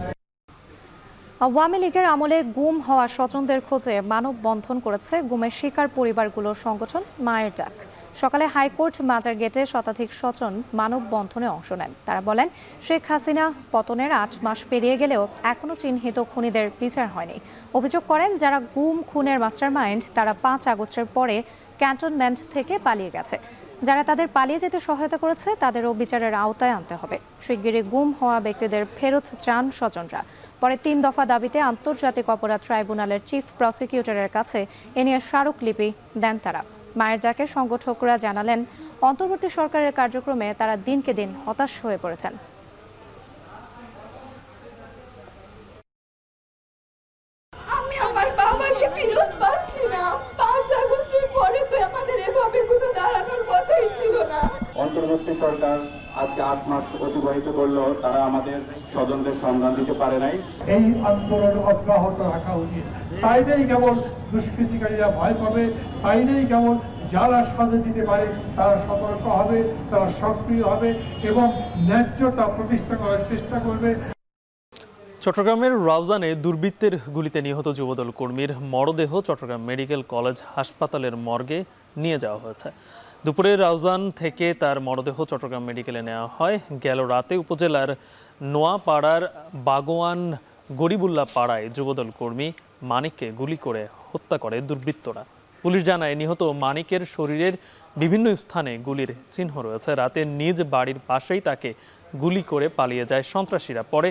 আওয়ামী লীগের আমলে গুম হওয়া স্বজনদের খোঁজে মানববন্ধন করেছে গুমের শিকার পরিবারগুলোর সংগঠন মায়ের ডাক। সকালে হাইকোর্ট মাজার গেটে শতাধিক স্বজন মানববন্ধনে অংশ নেন। তারা বলেন, শেখ হাসিনা পতনের 8 মাস পেরিয়ে গেলেও এখনও চিহ্নিত খুনিদের বিচার হয়নি। অভিযোগ করেন, যারা গুম খুনের মাস্টারমাইন্ড তারা 5 আগস্টের পরে ক্যান্টনমেন্ট থেকে পালিয়ে গেছে। যারা তাদের পালিয়ে যেতে সহায়তা করেছে তাদেরও বিচারের আওতায় আনতে হবে। শিগগিরই গুম হওয়া ব্যক্তিদের ফেরত চান স্বজনরা। পরে 3 দফা দাবিতে আন্তর্জাতিক অপরাধ ট্রাইব্যুনালের চিফ প্রসিকিউটরের কাছে এ নিয়ে স্মারকলিপি দেন তারা। মায়ের ডাকের সংগঠকরা জানালেন, অন্তর্বর্তী সরকারের কার্যক্রমে তারা দিনকে দিন হতাশ হয়ে পড়েছেন। আমি আমার বাবাকে ফেরত পাচ্ছি না। 5 আগস্টের পরে তো আমাদের এভাবে খুঁজে দাঁড়ানোর কথাই ছিল না। অন্তর্বর্তী সরকার আজকে 8 মাস অতিবাহিত করলো, তারা আমাদের স্বজনদের সন্ধান দিতে পারে নাই। এই আন্দোলন অব্যাহত রাখা উচিত। তাই নেই কেবল দুষ্কৃতিকারীরা ভয় পাবে, তাই নেই কেবল যারা সাজা দিতে পারে তারা সতর্ক হবে, তারা সক্রিয় হবে এবং ন্যায্যতা প্রতিষ্ঠা করার চেষ্টা করবে। চট্টগ্রামের রাউজানে দুর্বৃত্তের গুলিতে নিহত যুবদল কর্মীর মরদেহ চট্টগ্রাম মেডিকেল কলেজ হাসপাতালের মর্গে নিয়ে যাওয়া হয়েছে। দুপুরে রাউজান থেকে তার মরদেহ চট্টগ্রাম মেডিকেলে নেওয়া হয়। গেল রাতে উপজেলার নোয়াপাড়ার বাগোয়ান গরিবুল্লাহ পাড়ায় যুবদল কর্মী মানিককে গুলি করে হত্যা করে দুর্বৃত্তরা। পুলিশ জানায়, নিহত মানিকের শরীরের বিভিন্ন স্থানে গুলির চিহ্ন রয়েছে। রাতে নিজ বাড়ির পাশেই তাকে গুলি করে পালিয়ে যায় সন্ত্রাসীরা। পরে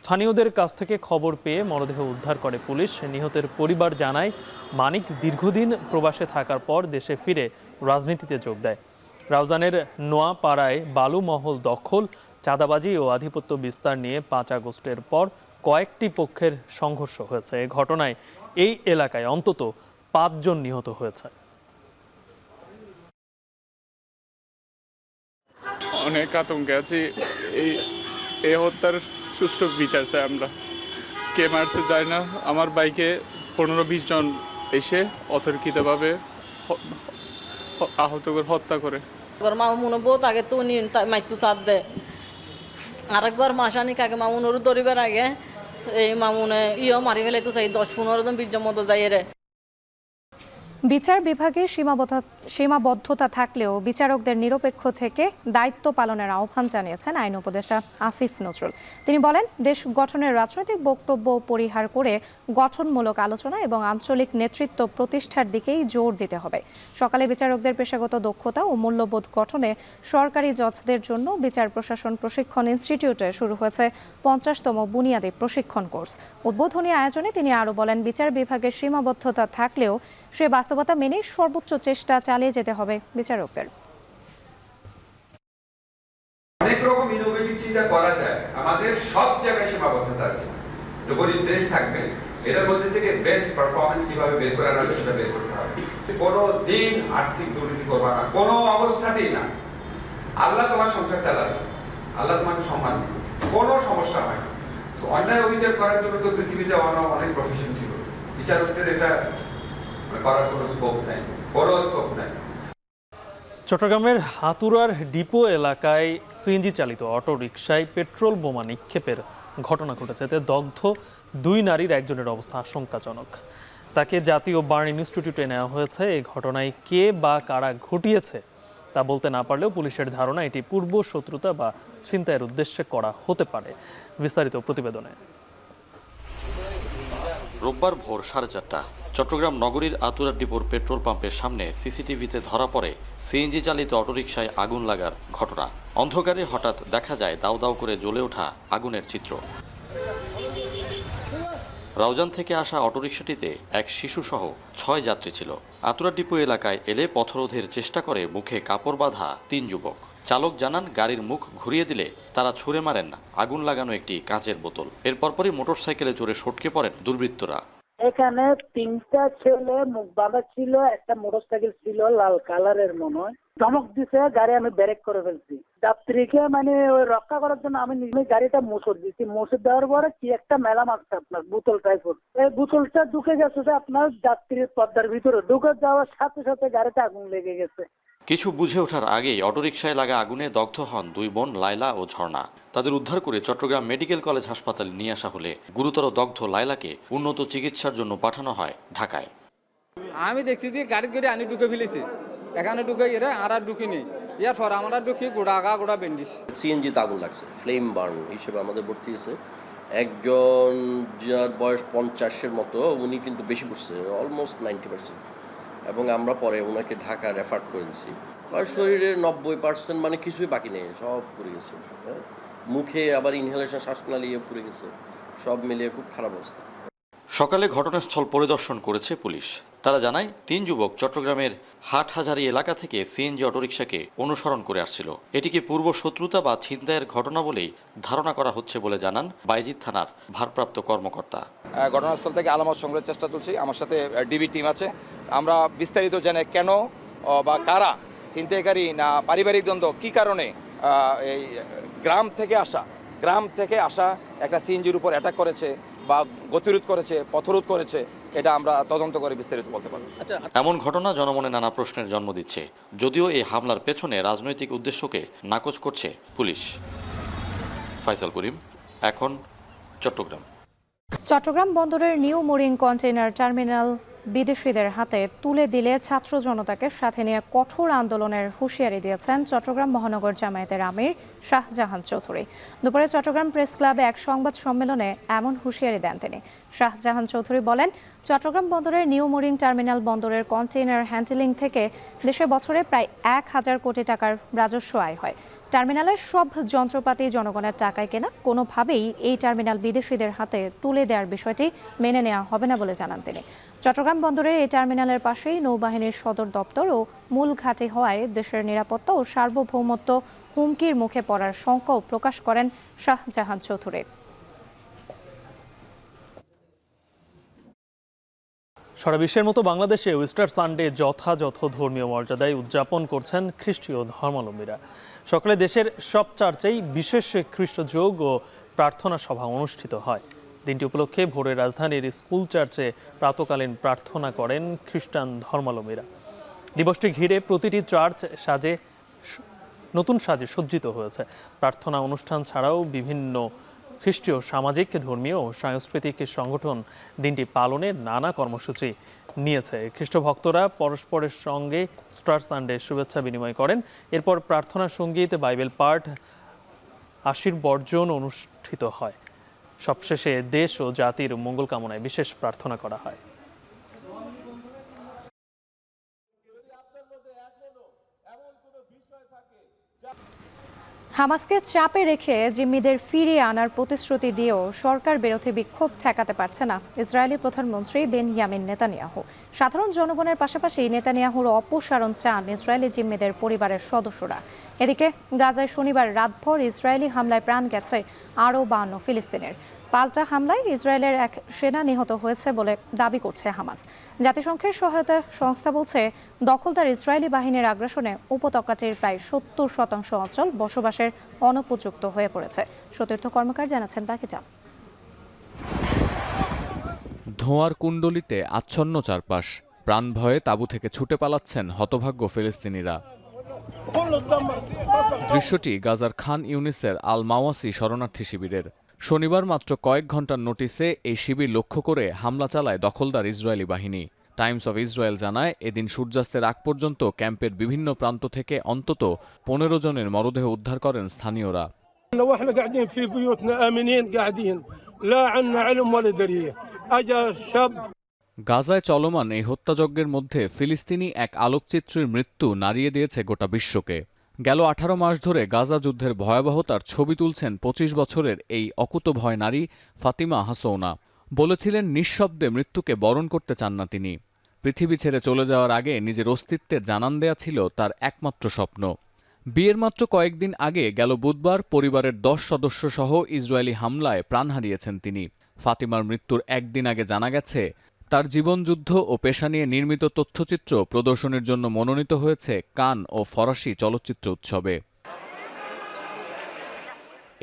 স্থানীয়দের কাছ থেকে খবর পেয়ে মরদেহ উদ্ধার করে পুলিশ। নিহতের পরিবার জানায়, মানিক দীর্ঘদিন প্রবাসে থাকার পর দেশে ফিরে রাজনীতিতে যোগ দেয়। রাউজানের নোয়াপাড়ায় বালু মহল দখল, চাঁদাবাজি ও আধিপত্য বিস্তার নিয়ে 5 আগস্টের পর কয়েকটি পক্ষের সংঘর্ষ হয়েছে। এই ঘটনায় এই এলাকায় অন্তত 5 জন নিহত হয়েছে। অনেক আতঙ্কে আছি। এই হত্যার সুষ্ঠু বিচার চাই আমরা। কে মারছে যায় না। আমার বাইকে 15-20 জন এসে অতর্কিতভাবে আহত করে হত্যা করে। মামুন বহুত আগে তো উনি মাইতু সাথ দেয়। আরেকবার মাসানিক আগে মামুনের ধরিবার আগে এই মামুনে মারি ফেলে তো চাই 10-15 জন 20 জন মতো যাই রে। বিচার বিভাগে সীমাবদ্ধতা থাকলেও বিচারকদের নিরপেক্ষ থেকে দায়িত্ব পালনের আহ্বান জানিয়েছেন আইন উপদেষ্টা আসিফ নজরুল। তিনি বলেন, দেশ গঠনের রাজনৈতিক বক্তব্য পরিহার করে গঠনমূলক আলোচনা এবং আঞ্চলিক নেতৃত্ব প্রতিষ্ঠার দিকেই জোর দিতে হবে। সকালে বিচারকদের পেশাগত দক্ষতা ও মূল্যবোধ গঠনে সরকারি জজদের জন্য বিচার প্রশাসন প্রশিক্ষণ ইনস্টিটিউটে শুরু হয়েছে 50তম বুনিয়াদী প্রশিক্ষণ কোর্স। উদ্বোধনী আয়োজনে তিনি আরও বলেন, বিচার বিভাগের সীমাবদ্ধতা থাকলেও সে বাস্তবতা মেনে সর্বোচ্চ চেষ্টা চালিয়ে যেতে হবে বিচারকদের। অনেক রকম ইনোভেটিভ চিন্তা করা যায়, আমাদের সব জায়গায় সীমাবদ্ধতা আছে। গরিব দেশ থাকবে, এটার মধ্যে থেকে বেস্ট পারফরমেন্স কিভাবে বের করা যাবে সেটা বের করতে হবে। কোনো দিন আর্থিক দুর্নীতি করবা না, কোনো অবস্থাতেই না। আল্লাহ তোমার সংসার চালাবে, আল্লাহ তোমাকে সম্মান দিবে, কোনো সমস্যা হয় না। তো অন্যায় অভিযোগ করার জন্য তো পৃথিবীতে অনেক প্রফেশন ছিল, বিচারকদের এটা করার কোনো স্কোপ নাই, বড় স্কোপ নাই। চট্টগ্রামের হাতুরার ডিপো এলাকায় সিএনজি চালিত অটো রিকশায় পেট্রোল বোমা নিক্ষেপের ঘটনা ঘটেছে। এতে দগ্ধ 2 নারীর একজনের অবস্থা আশঙ্কাজনক। তাকে জাতীয় বার্ন ইনস্টিটিউটে নেওয়া হয়েছে। এই ঘটনায় কে বা কারা ঘটিয়েছে তা বলতে না পারলেও পুলিশের ধারণা এটি পূর্ব শত্রুতা বা ছিনতাইয়ের উদ্দেশ্যে করা হতে পারে। বিস্তারিত প্রতিবেদনে। রোববার ভোর 4:30 চট্টগ্রাম নগরীর আতুরা ডিপোর পেট্রোল পাম্পের সামনে সিসিটিভিতে ধরা পড়ে সিএনজি চালিত অটোরিকশায় আগুন লাগার ঘটনা। অন্ধকারে হঠাৎ দেখা যায় দাউ দাউ করে জ্বলে ওঠা আগুনের চিত্র। রাউজান থেকে আসা অটোরিকশাটিতে এক শিশুসহ 6 যাত্রী ছিল। আতুরা ডিপো এলাকায় এলে পথরোধের চেষ্টা করে মুখে কাপড় বাঁধা 3 যুবক। চালক জানান, গাড়ির মুখ ঘুরিয়ে দিলে তারা ছুঁড়ে মারেন আগুন লাগানো একটি কাঁচের বোতল। এর পরপরই মোটরসাইকেলে চড়ে সটকে পড়েন দুর্বৃত্তরা। এখানে 3টা ছেলে মুখ বাঁধা ছিল, একটা মোটরসাইকেল ছিল লাল কালারের মনে হয়, ধমক দিছে, গাড়ি আমি ব্রেক করে ফেলছি। যাত্রীকে মানে ওই রক্ষা করার জন্য আমি নিজে গাড়িটা মোচড় দিচ্ছি। মোচড় দেওয়ার পরে কি একটা মেলা মারছে আপনার বোতল টাইপের, এই বোতলটা ঢুকে গেছে যে আপনার যাত্রীর পর্দার ভিতরে, ঢুকে যাওয়ার সাথে সাথে গাড়িতে আগুন লেগে গেছে। কিছু বুঝে ওঠার আগেই অটোরিকশায় লাগা আগুনে দগ্ধ হন দুই বোন লায়লা ও ঝর্ণা। তাদের উদ্ধার করে চট্টগ্রাম মেডিকেল কলেজ হাসপাতালে নিয়ে আসা হলে গুরুতর দগ্ধ লায়লাকে উন্নত চিকিৎসার জন্য পাঠানো হয় ঢাকায়। আমি দেখছি যে গাড়ি করে আনি ঢুকে ফেলেছি, এখানে ঢুকে আর ঢুকিনি, ইয়ার পর আমরা ঢুকি গোড়া বেন্ডিস। সিএনজিতে আগুন লাগছে, ফ্লেম বার্ন হিসেবে আমাদের ভর্তি হয়েছে একজন, যার বয়স 50-এর মতো, উনি কিন্তু বেশি পড়ছে, অলমোস্ট 90%, এবং আমরা পরে ওনাকে ঢাকা রেফার করে দিচ্ছি। আর শরীরের 90% মানে কিছুই বাকি নেই, সব পুড়ে গেছে। মুখে আবার ইনহেলেশন শ্বাসনালী পুড়ে গেছে, সব মিলিয়ে খুব খারাপ অবস্থা। সকালে ঘটনাস্থল পরিদর্শন করেছে পুলিশ। তারা জানায় 3 যুবক চট্টগ্রামের হাটহাজারী এলাকা থেকে সিএনজি অটোরিকশাকে অনুসরণ করে আসছিল। এটিকে পূর্ব শত্রুতা বা ছিনতাইয়ের ঘটনা বলেই ধারণা করা হচ্ছে বলে জানান বাইজিদ থানার ভারপ্রাপ্ত কর্মকর্তা। ঘটনাস্থল থেকে আলামত সংগ্রহের চেষ্টা চলছে, আমার সাথে ডিবি টিম আছে। আমরা বিস্তারিত জেনে কেন বা কারা ছিনতাইকারী না পারিবারিক দ্বন্দ্ব, কী কারণে এই গ্রাম থেকে আসা একটা সিএনজির উপর অ্যাটাক করেছে বা গতিরোধ করেছে, পথরোধ করেছে, এটা আমরা তদন্ত করে বিস্তারিত বলতে পারবো। এমন ঘটনা জনমনে নানা প্রশ্নের জন্ম দিচ্ছে, যদিও এই হামলার পেছনে রাজনৈতিক উদ্দেশ্যকে নাকচ করছে পুলিশ। ফাইসাল করিম, এখন চট্টগ্রাম। চট্টগ্রাম বন্দরের নিউ মোরিং কন্টেইনার টার্মিনাল বিদেশিদের হাতে তুলে দিলে ছাত্র জনতাকে সাথে নিয়ে কঠোর আন্দোলনের হুঁশিয়ারি দিয়েছেন চট্টগ্রাম মহানগর জামায়াতের আমির শাহজাহান চৌধুরী। দুপুরে চট্টগ্রাম প্রেস ক্লাবে এক সংবাদ সম্মেলনে এমন হুঁশিয়ারি দেন তিনি। শাহজাহান চৌধুরী বলেন, চট্টগ্রাম বন্দরের নিউ মোরিং টার্মিনাল বন্দরের কন্টেইনার হ্যান্ডলিং থেকে দেশে বছরে প্রায় 1000 কোটি টাকার রাজস্ব আয় হয়। টার্মিনালের সব যন্ত্রপাতি জনগণের টাকায় কেনা, কোনোভাবেই এই টার্মিনাল বিদেশিদের হাতে তুলে দেওয়ার বিষয়টি মেনে নেওয়া হবে না বলে জানান তিনি। চট্টগ্রাম বন্দরের এই টার্মিনালের পাশেই নৌবাহিনীর সদর দপ্তর ও মূল ঘাঁটি হওয়ায় দেশের নিরাপত্তা ও সার্বভৌমত্ব হুমকির মুখে পড়ার শঙ্কাও প্রকাশ করেন শাহজাহান চৌধুরী। সারা বিশ্বের মতো বাংলাদেশে ইস্টার সানডে যথাযথ ধর্মীয় মর্যাদায় উদযাপন করছেন খ্রিস্টীয় ধর্মাবলম্বীরা। সকালে দেশের সব চার্চেই বিশেষ খ্রিস্টযোগ ও প্রার্থনা সভা অনুষ্ঠিত হয়। দিনটি উপলক্ষে ভোরে রাজধানীর স্কুল চার্চে প্রাতকালীন প্রার্থনা করেন খ্রিস্টান ধর্মাবলম্বীরা। দিবসটি ঘিরে প্রতিটি চার্চ নতুন সাজে সজ্জিত হয়েছে। প্রার্থনা অনুষ্ঠান ছাড়াও বিভিন্ন খ্রিস্টীয় সামাজিক, ধর্মীয় ও সাংস্কৃতিক সংগঠন দিনটি পালনে নানা কর্মসূচি নিয়েছে। খ্রিস্ট ভক্তরা পরস্পরের সঙ্গে স্টার সানডে শুভেচ্ছা বিনিময় করেন। এরপর প্রার্থনা সঙ্গীত, বাইবেল পাঠ, আশীর্বর্জন অনুষ্ঠিত হয়। সবশেষে দেশ ও জাতির মঙ্গল কামনায় বিশেষ প্রার্থনা করা হয়। হামাসকে চাপে রেখে জিম্মিদের ফিরিয়ে আনার প্রতিশ্রুতি দিয়েও সরকার বিরোধী বিক্ষোভ ঠেকাতে পারছে না ইসরায়েলি প্রধানমন্ত্রী বেনয়ামিন নেতানিয়াহু। সাধারণ জনগণের পাশাপাশি নেতানিয়াহুর অপসারণ চান ইসরায়েলি জিম্মিদের পরিবারের সদস্যরা। এদিকে গাজায় শনিবার রাতভর ইসরায়েলি হামলায় প্রাণ গেছে আরও 52 ফিলিস্তিনের। পাল্টা হামলায় ইসরায়েলের এক সেনা নিহত হয়েছে বলে দাবি করছে হামাস। জাতিসংঘের সহায়তা সংস্থা বলছে, দখলদার ইসরায়েলি বাহিনীর আগ্রাসনে উপত্যকাটির প্রায় 70% অঞ্চল বসবাসের অনুপযুক্ত হয়ে পড়েছে। সতীর্থ কর্মকার জানাচ্ছেন বাকিটা। ধোঁয়ার কুণ্ডলিতে আচ্ছন্ন চারপাশ, প্রাণ ভয়ে তাঁবু থেকে ছুটে পালাচ্ছেন হতভাগ্য ফিলিস্তিনিরা। দৃশ্যটি গাজার খান ইউনিসের আল মাওয়াসি শরণার্থী শিবিরের। শনিবার মাত্র কয়েক ঘন্টার নোটিসে এই শিবির লক্ষ্য করে হামলা চালায় দখলদার ইসরায়েলি বাহিনী। টাইমস অফ ইসরায়েল জানায়, এদিন সূর্যাস্তের আগ পর্যন্ত ক্যাম্পের বিভিন্ন প্রান্ত থেকে অন্তত 15 জনের মরদেহ উদ্ধার করেন স্থানীয়রা। গাজায় চলমান এই হত্যাযজ্ঞের মধ্যে ফিলিস্তিনি এক আলোকচিত্রীর মৃত্যু নাড়িয়ে দিয়েছে গোটা বিশ্বকে। গেল 18 মাস ধরে গাজা যুদ্ধের ভয়াবহতার ছবি তুলছেন 25 বছরের এই অকুতভয় নারী ফাতিমা হাসৌনা। বলেছিলেন, নিঃশব্দে মৃত্যুকে বরণ করতে চান না তিনি। পৃথিবী ছেড়ে চলে যাওয়ার আগে নিজের অস্তিত্বের জানান দেয়া ছিল তার একমাত্র স্বপ্ন। বিয়ের মাত্র কয়েকদিন আগে গেল বুধবার পরিবারের 10 সদস্য সহ ইসরায়েলি হামলায় প্রাণ হারিয়েছেন তিনি। ফাতিমার মৃত্যুর একদিন আগে জানা গেছে, তার জীবনযুদ্ধ ও পেশা নিয়ে নির্মিত তথ্যচিত্র প্রদর্শনীর জন্য মনোনীত হয়েছে কান ও ফরাসি চলচ্চিত্র উৎসবে।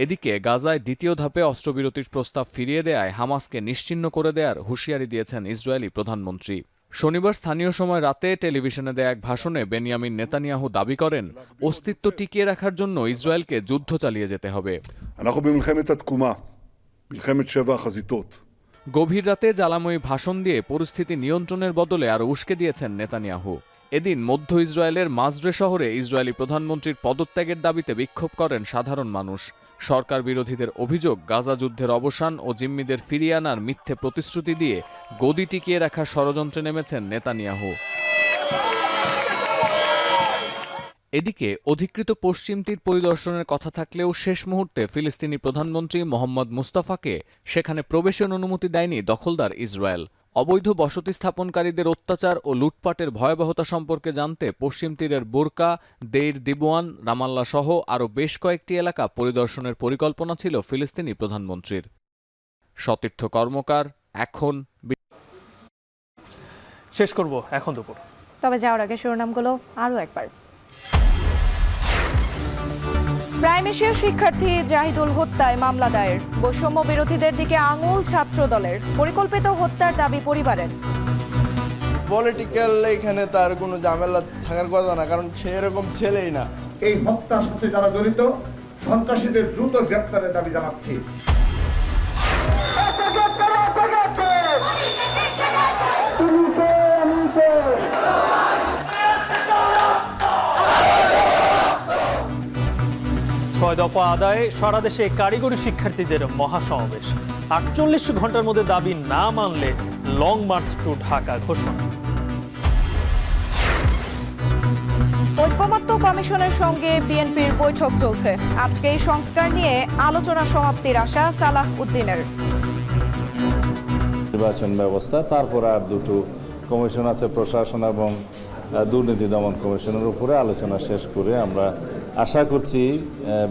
এদিকে গাজায় দ্বিতীয় ধাপে অস্ত্রবিরতির প্রস্তাব ফিরিয়ে দেয়ায় হামাসকে নিশ্চিহ্ন করে দেয়ার হুঁশিয়ারি দিয়েছেন ইসরায়েলি প্রধানমন্ত্রী। শনিবার স্থানীয় সময় রাতে টেলিভিশনে দেয়া এক ভাষণে বেনিয়ামিন নেতানিয়াহু দাবি করেন, অস্তিত্ব টিকিয়ে রাখার জন্য ইসরায়েলকে যুদ্ধ চালিয়ে যেতে হবে। গভীর রাতে জ্বালাময়ী ভাষণ দিয়ে পরিস্থিতি নিয়ন্ত্রণের বদলে আরও উস্কে দিয়েছেন নেতানিয়াহু। এদিন মধ্য ইসরায়েলের মাজরে শহরে ইসরায়েলি প্রধানমন্ত্রীর পদত্যাগের দাবিতে বিক্ষোভ করেন সাধারণ মানুষ। সরকার বিরোধীদের অভিযোগ, গাজা যুদ্ধের অবসান ও জিম্মিদের ফিরিয়ে আনার মিথ্যে প্রতিশ্রুতি দিয়ে গদি টিকিয়ে রাখার ষড়যন্ত্রে নেমেছেন নেতানিয়াহু। এদিকে অধিকৃত পশ্চিম তীর পরিদর্শনের কথা থাকলেও শেষ মুহূর্তে ফিলিস্তিনি প্রধানমন্ত্রী মোহাম্মদ মুস্তাফাকে সেখানে প্রবেশের অনুমতি দেয়নি দখলদার ইসরায়েল। অবৈধ বসতি স্থাপনকারীদের অত্যাচার ও লুটপাটের ভয়াবহতা সম্পর্কে জানতে পশ্চিম তীরের বোরকা, দেইর দিবোয়ান, রামাল্লা সহ আরও বেশ কয়েকটি এলাকা পরিদর্শনের পরিকল্পনা ছিল ফিলিস্তিনি প্রধানমন্ত্রীর। সতীর্থ কর্মকার, এখন শেষ করব এখন দুপুর। তবে যাওয়ার আগে শিরোনামগুলো আরও একবার। প্রাইম এশিয়ার শিক্ষার্থী জাহিদুল হত্যায় মামলা দায়ের, বৈষম্য বিরোধীদের দিকে আঙুল ছাত্র দলের, পরিকল্পিত হত্যার দাবি পরিবারের। পলিটিক্যাল এখানে তার কোনো ঝামেলা থাকার কথা না, কারণ সে এরকম ছেলেই না। এই হত্যার সাথে যারা জড়িত সন্ত্রাসীদের দ্রুত গ্রেপ্তারের দাবি জানাচ্ছি। ছয় দফা আদায়ে সারা দেশে কারিগরি শিক্ষার্থীদের মহাসমাবেশ। 48 ঘন্টার মধ্যে দাবি না মানলে লং মার্চ টু ঢাকা ঘোষণা। ঐকমত্য কমিশনের সঙ্গে বিএনপির বৈঠক চলছে। আজকে এই সংস্কার নিয়ে আলোচনা সমাপ্তির আশা সালাহ উদ্দিনের। নির্বাচন ব্যবস্থা, তারপর আর দুটো কমিশন আছে, প্রশাসন এবং দুর্নীতি দমন কমিশনের উপরে আলোচনা শেষ করে আমরা আশা করছি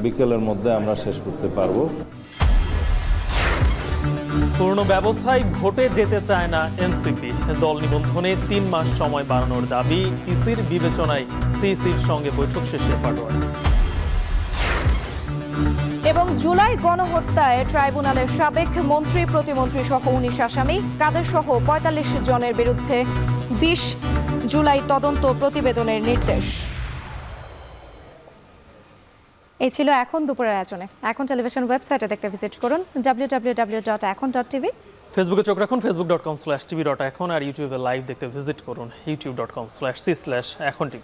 বিকেলের মধ্যে আমরা শেষ করতে পারবো। পুরনো ব্যবস্থায় ভোটে যেতে চায় না এনসিপি। দল নিবন্ধনে 3 মাস সময় বাড়ানোর দাবি ইসির বিবেচনায় সিইসির সঙ্গে বৈঠক শেষে পাটোয়ারি। এবং জুলাই গণহত্যায় ট্রাইব্যুনালের সাবেক মন্ত্রী, প্রতিমন্ত্রী সহ 19 আসামি, কাদের সহ 45 জনের বিরুদ্ধে 20 জুলাই তদন্ত প্রতিবেদনের নির্দেশ। এই ছিল এখন দুপুরের আয়োজনে। এখন টেলিভিশন ওয়েবসাইটে দেখতে ভিজিট করুন www.ekon.tv। ফেসবুকে চোখ রাখুন facebook.com/tv.ekon, আর ইউটিউবে লাইভ দেখতে ভিজিট করুন youtube.com/c/ekhon tv।